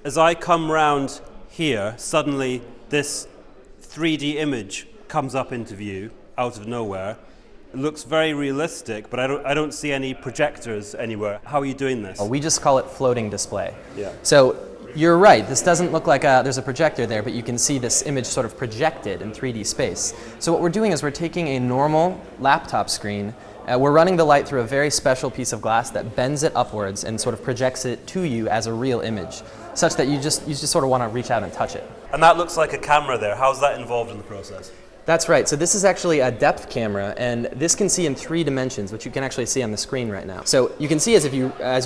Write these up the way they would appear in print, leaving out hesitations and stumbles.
as I come round here, suddenly this 3D image comes up into view out of nowhere. It looks very realistic, but I don't see any projectors anywhere. How are you doing this? We just call it floating display. Yeah. So you're right, this doesn't look like there's a projector there, but you can see this image sort of projected in 3D space. So what we're doing is we're taking a normal laptop screen, we're running the light through a very special piece of glass that bends it upwards and sort of projects it to you as a real image, such that you just sort of want to reach out and touch it. And that looks like a camera there. How's that involved in the process? That's right. So this is actually a depth camera, and this can see in 3 dimensions, which you can actually see on the screen right now. So you can see as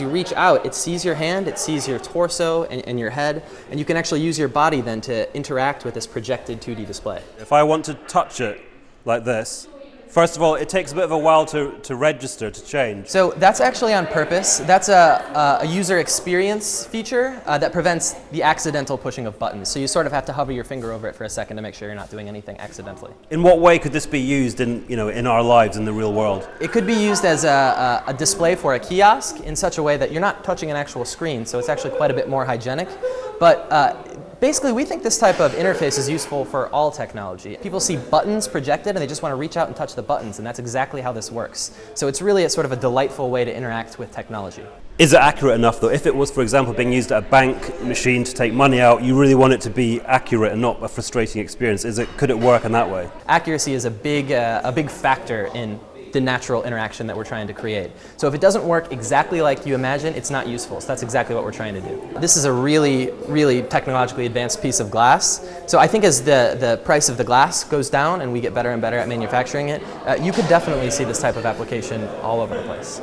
you reach out, it sees your hand, it sees your torso and your head, and you can actually use your body then to interact with this projected 2D display. If I want to touch it like this, first of all, it takes a bit of a while to register, to change. So that's actually on purpose. That's a user experience feature that prevents the accidental pushing of buttons. So you sort of have to hover your finger over it for a second to make sure you're not doing anything accidentally. In what way could this be used in our lives, in the real world? It could be used as a display for a kiosk in such a way that you're not touching an actual screen, so it's actually quite a bit more hygienic. But basically, we think this type of interface is useful for all technology. People see buttons projected and they just want to reach out and touch the buttons, and that's exactly how this works. So it's really a sort of a delightful way to interact with technology. Is it accurate enough though? If it was, for example, being used at a bank machine to take money out, you really want it to be accurate and not a frustrating experience. Could it work in that way? Accuracy is a big factor in the natural interaction that we're trying to create. So if it doesn't work exactly like you imagine, it's not useful. So that's exactly what we're trying to do. This is a really, really technologically advanced piece of glass. So I think as the price of the glass goes down and we get better and better at manufacturing it, you could definitely see this type of application all over the place.